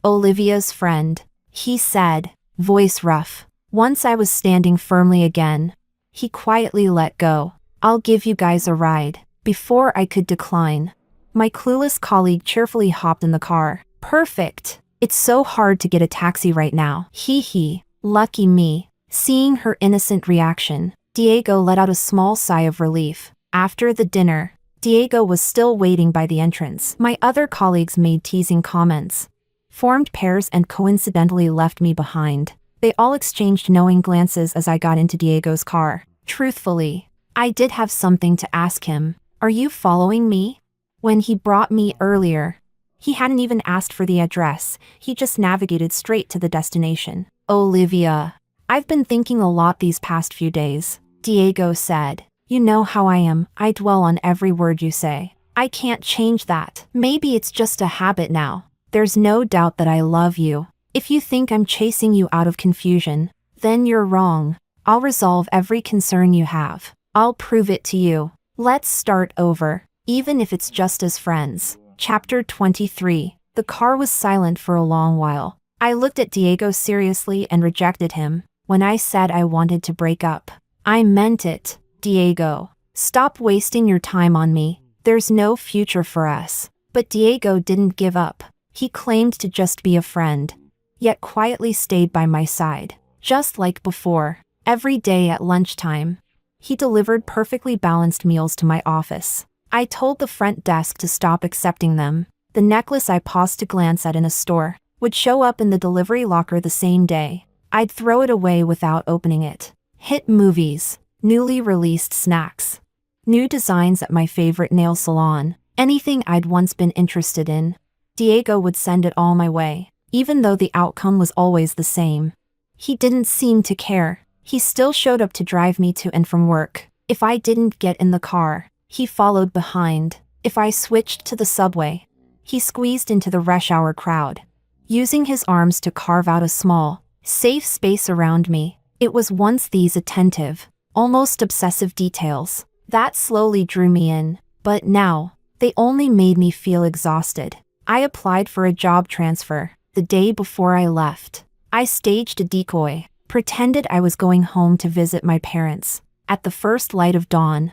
Olivia's friend, he said, voice rough. Once I was standing firmly again, he quietly let go. I'll give you guys a ride. Before I could decline, my clueless colleague cheerfully hopped in the car. Perfect. It's so hard to get a taxi right now. Hee hee. Lucky me. Seeing her innocent reaction, Diego let out a small sigh of relief. After the dinner, Diego was still waiting by the entrance. My other colleagues made teasing comments, formed pairs and coincidentally left me behind. They all exchanged knowing glances as I got into Diego's car. Truthfully, I did have something to ask him. Are you following me? When he brought me earlier, he hadn't even asked for the address. He just navigated straight to the destination. Olivia, I've been thinking a lot these past few days, Diego said. You know how I am. I dwell on every word you say. I can't change that. Maybe it's just a habit now. There's no doubt that I love you. If you think I'm chasing you out of confusion, then you're wrong. I'll resolve every concern you have. I'll prove it to you. Let's start over, even if it's just as friends. Chapter 23. The car was silent for a long while. I looked at Diego seriously and rejected him. When I said I wanted to break up, I meant it. Diego, stop wasting your time on me. There's no future for us. But Diego didn't give up. He claimed to just be a friend, yet quietly stayed by my side. Just like before, every day at lunchtime, he delivered perfectly balanced meals to my office. I told the front desk to stop accepting them. The necklace I paused to glance at in a store would show up in the delivery locker the same day. I'd throw it away without opening it. Hit movies, newly released snacks, new designs at my favorite nail salon, anything I'd once been interested in. Diego would send it all my way, even though the outcome was always the same. He didn't seem to care. He still showed up to drive me to and from work. If I didn't get in the car, he followed behind. If I switched to the subway, he squeezed into the rush hour crowd, using his arms to carve out a small, safe space around me. It was once these attentive, almost obsessive details that slowly drew me in, but now, they only made me feel exhausted. I applied for a job transfer. The day before I left, I staged a decoy, pretended I was going home to visit my parents. At the first light of dawn,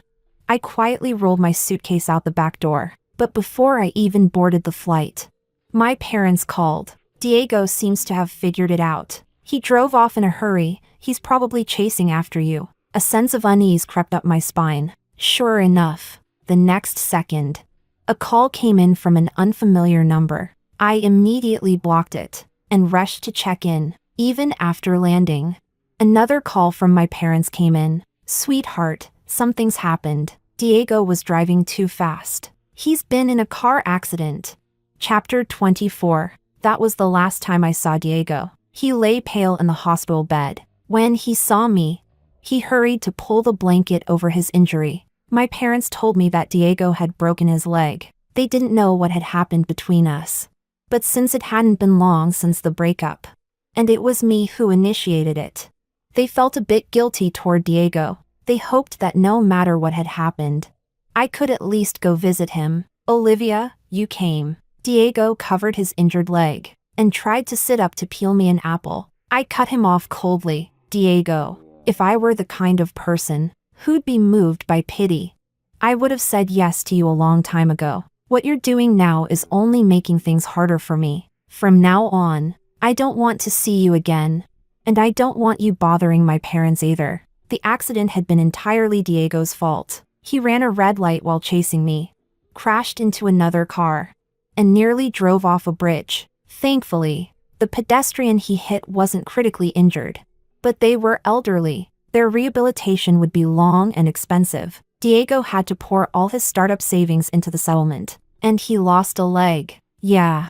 I quietly rolled my suitcase out the back door. But before I even boarded the flight, my parents called. Diego seems to have figured it out. He drove off in a hurry. He's probably chasing after you. A sense of unease crept up my spine. Sure enough, the next second, a call came in from an unfamiliar number. I immediately blocked it and rushed to check in. Even after landing, another call from my parents came in. Sweetheart, something's happened. Diego was driving too fast. He's been in a car accident. Chapter 24. That was the last time I saw Diego. He lay pale in the hospital bed. When he saw me, he hurried to pull the blanket over his injury. My parents told me that Diego had broken his leg. They didn't know what had happened between us. But since it hadn't been long since the breakup, and it was me who initiated it, they felt a bit guilty toward Diego. They hoped that no matter what had happened, I could at least go visit him. Olivia, you came. Diego covered his injured leg and tried to sit up to peel me an apple. I cut him off coldly. Diego, if I were the kind of person who'd be moved by pity, I would have said yes to you a long time ago. What you're doing now is only making things harder for me. From now on, I don't want to see you again. And I don't want you bothering my parents either. The accident had been entirely Diego's fault. He ran a red light while chasing me, crashed into another car, and nearly drove off a bridge. Thankfully, the pedestrian he hit wasn't critically injured. But they were elderly. Their rehabilitation would be long and expensive. Diego had to pour all his startup savings into the settlement. And he lost a leg. Yeah.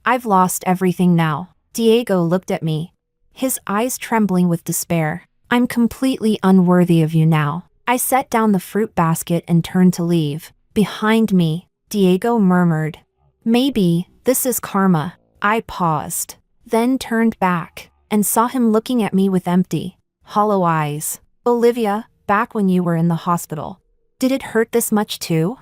I've lost everything now. Diego looked at me, his eyes trembling with despair. I'm completely unworthy of you now. I set down the fruit basket and turned to leave. Behind me, Diego murmured, "Maybe this is karma." I paused, then turned back, and saw him looking at me with empty, hollow eyes. "Olivia, back when you were in the hospital. Did it hurt this much too?"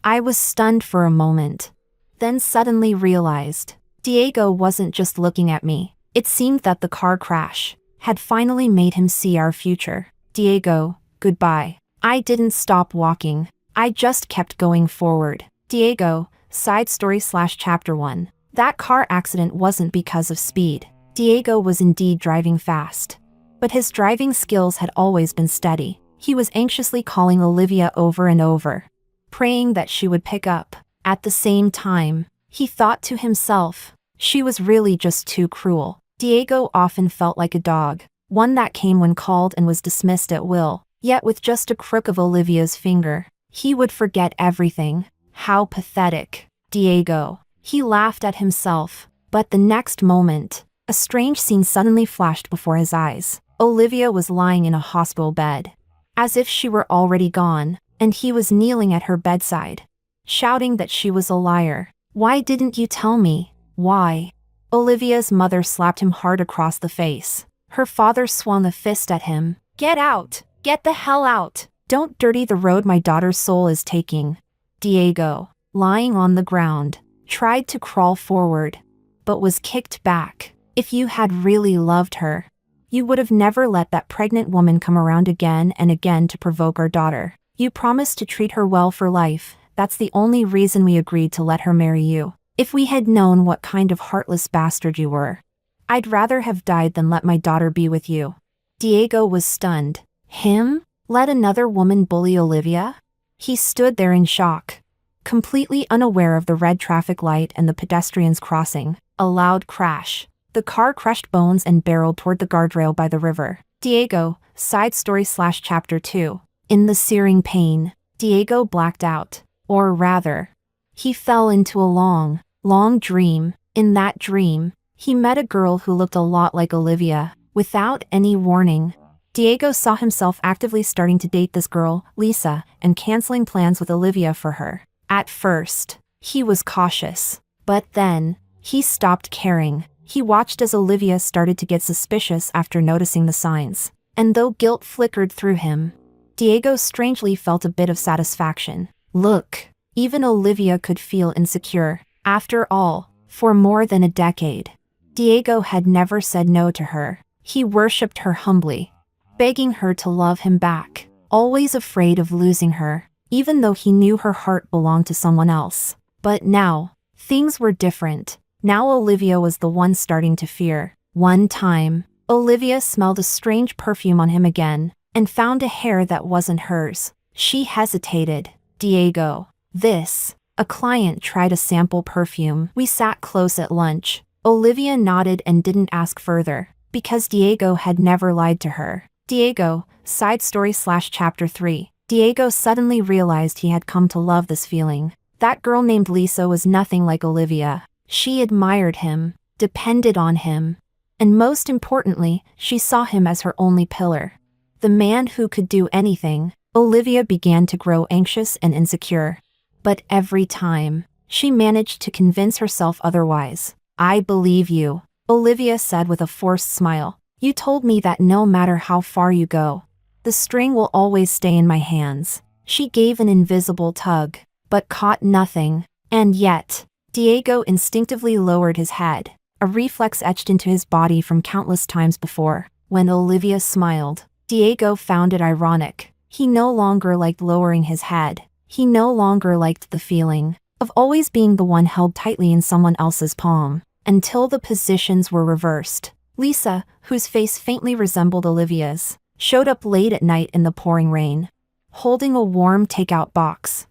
I was stunned for a moment, then suddenly realized Diego wasn't just looking at me. It seemed that the car crash had finally made him see our future. "Diego, goodbye." I didn't stop walking. I just kept going forward. Diego, side story/chapter 1. That car accident wasn't because of speed. Diego was indeed driving fast, but his driving skills had always been steady. He was anxiously calling Olivia over and over, praying that she would pick up. At the same time, he thought to himself, she was really just too cruel. Diego often felt like a dog, one that came when called and was dismissed at will. Yet with just a crook of Olivia's finger, he would forget everything. How pathetic. Diego. He laughed at himself, but the next moment, a strange scene suddenly flashed before his eyes. Olivia was lying in a hospital bed, as if she were already gone, and he was kneeling at her bedside, shouting that she was a liar. "Why didn't you tell me? Why?" Olivia's mother slapped him hard across the face. Her father swung a fist at him. "Get out! Get the hell out! Don't dirty the road my daughter's soul is taking." Diego, lying on the ground, tried to crawl forward, but was kicked back. "If you had really loved her, you would have never let that pregnant woman come around again and again to provoke our daughter. You promised to treat her well for life. That's the only reason we agreed to let her marry you. If we had known what kind of heartless bastard you were, I'd rather have died than let my daughter be with you." Diego was stunned. Him? Let another woman bully Olivia? He stood there in shock, completely unaware of the red traffic light and the pedestrians crossing. A loud crash. The car crushed bones and barreled toward the guardrail by the river. Diego, side story/chapter 2. In the searing pain, Diego blacked out. Or rather, he fell into a long, long dream. In that dream, he met a girl who looked a lot like Olivia. Without any warning, Diego saw himself actively starting to date this girl, Lisa, and canceling plans with Olivia for her. At first, he was cautious, but then, he stopped caring. He watched as Olivia started to get suspicious after noticing the signs. And though guilt flickered through him, Diego strangely felt a bit of satisfaction. Look, even Olivia could feel insecure. After all, for more than a decade, Diego had never said no to her. He worshipped her humbly, begging her to love him back, always afraid of losing her, even though he knew her heart belonged to someone else. But now, things were different. Now Olivia was the one starting to fear. One time, Olivia smelled a strange perfume on him again, and found a hair that wasn't hers. She hesitated. "Diego, this." A client tried a sample perfume. We sat close at lunch. Olivia nodded and didn't ask further, because Diego had never lied to her. Diego, side story/chapter 3. Diego suddenly realized he had come to love this feeling. That girl named Lisa was nothing like Olivia. She admired him, depended on him, and most importantly, she saw him as her only pillar. The man who could do anything. Olivia began to grow anxious and insecure. But every time, she managed to convince herself otherwise. "I believe you," Olivia said with a forced smile. "You told me that no matter how far you go, the string will always stay in my hands." She gave an invisible tug, but caught nothing. And yet, Diego instinctively lowered his head, a reflex etched into his body from countless times before. When Olivia smiled, Diego found it ironic. He no longer liked lowering his head. He no longer liked the feeling of always being the one held tightly in someone else's palm, until the positions were reversed. Lisa, whose face faintly resembled Olivia's, showed up late at night in the pouring rain, holding a warm takeout box.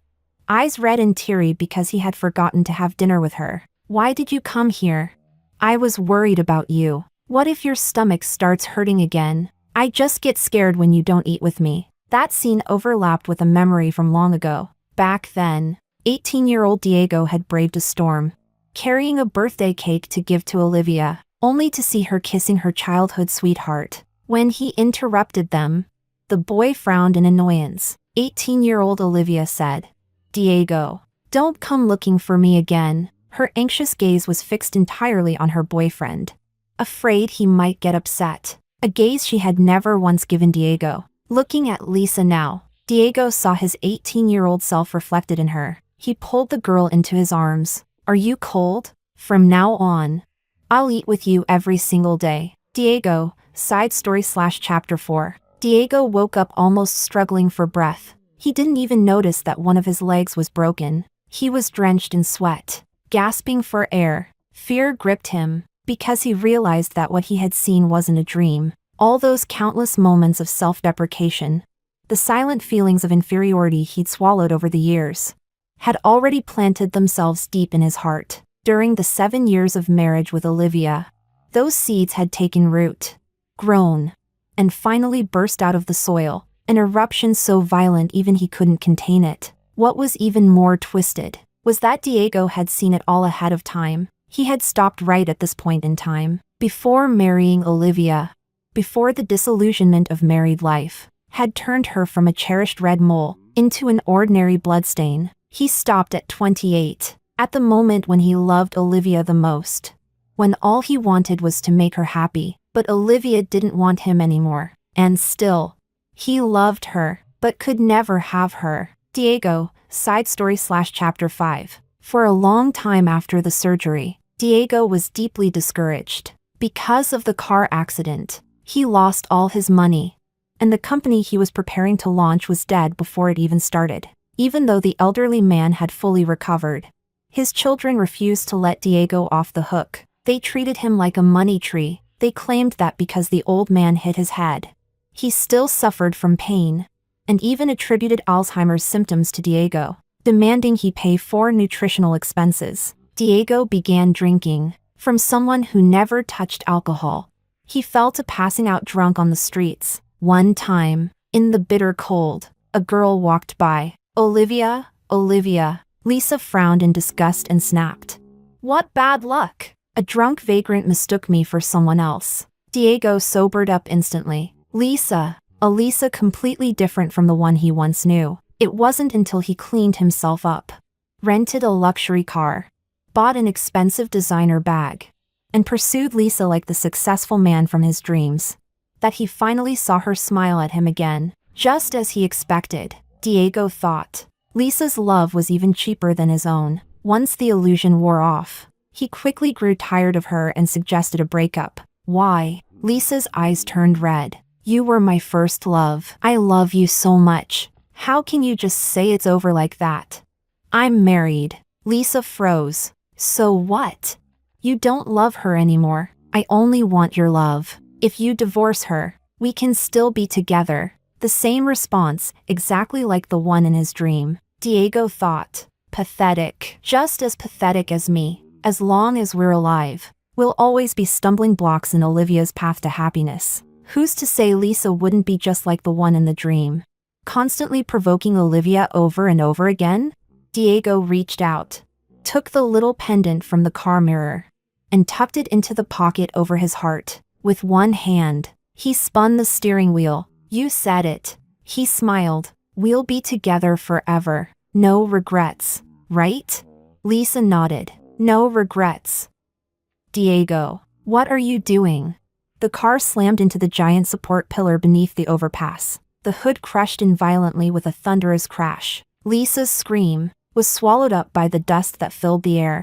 Eyes red and teary because he had forgotten to have dinner with her. Why did you come here? I was worried about you. What if your stomach starts hurting again? I just get scared when you don't eat with me. That scene overlapped with a memory from long ago. Back then, 18-year-old Diego had braved a storm, carrying a birthday cake to give to Olivia, only to see her kissing her childhood sweetheart. When he interrupted them, the boy frowned in annoyance. 18-year-old Olivia said, Diego, don't come looking for me again. Her anxious gaze was fixed entirely on her boyfriend, afraid he might get upset. A gaze she had never once given Diego. Looking at Lisa now, Diego saw his 18-year-old self reflected in her. He pulled the girl into his arms. Are you cold? From now on, I'll eat with you every single day. Diego, side story/chapter 4. Diego woke up almost struggling for breath. He didn't even notice that one of his legs was broken. He was drenched in sweat, gasping for air. Fear gripped him, because he realized that what he had seen wasn't a dream. All those countless moments of self-deprecation, the silent feelings of inferiority he'd swallowed over the years, had already planted themselves deep in his heart. During the 7 years of marriage with Olivia, those seeds had taken root, grown, and finally burst out of the soil, an eruption so violent even he couldn't contain it. What was even more twisted was that Diego had seen it all ahead of time. He had stopped right at this point in time, before marrying Olivia, before the disillusionment of married life had turned her from a cherished red mole into an ordinary bloodstain. He stopped at 28, at the moment when he loved Olivia the most, when all he wanted was to make her happy. But Olivia didn't want him anymore, and still, he loved her, but could never have her. Diego, side story/chapter 5. For a long time after the surgery, Diego was deeply discouraged. Because of the car accident, he lost all his money, and the company he was preparing to launch was dead before it even started. Even though the elderly man had fully recovered, his children refused to let Diego off the hook. They treated him like a money tree. They claimed that because the old man hit his head, he still suffered from pain, and even attributed Alzheimer's symptoms to Diego, demanding he pay for nutritional expenses. Diego began drinking from someone who never touched alcohol. He fell to passing out drunk on the streets. One time, in the bitter cold, a girl walked by. Olivia, Olivia. Lisa frowned in disgust and snapped. What bad luck! A drunk vagrant mistook me for someone else. Diego sobered up instantly. Lisa, a Lisa completely different from the one he once knew. It wasn't until he cleaned himself up, rented a luxury car, bought an expensive designer bag, and pursued Lisa like the successful man from his dreams, that he finally saw her smile at him again. Just as he expected, Diego thought. Lisa's love was even cheaper than his own. Once the illusion wore off, he quickly grew tired of her and suggested a breakup. Why? Lisa's eyes turned red. You were my first love. I love you so much. How can you just say it's over like that? I'm married. Lisa froze. So what? You don't love her anymore. I only want your love. If you divorce her, we can still be together. The same response, exactly like the one in his dream. Diego thought. Pathetic. Just as pathetic as me. As long as we're alive, we'll always be stumbling blocks in Olivia's path to happiness. Who's to say Lisa wouldn't be just like the one in the dream, constantly provoking Olivia over and over again? Diego reached out, took the little pendant from the car mirror, and tucked it into the pocket over his heart. With one hand, he spun the steering wheel. You said it. He smiled. We'll be together forever. No regrets, right? Lisa nodded. No regrets. Diego, what are you doing? The car slammed into the giant support pillar beneath the overpass. The hood crushed in violently with a thunderous crash. Lisa's scream was swallowed up by the dust that filled the air.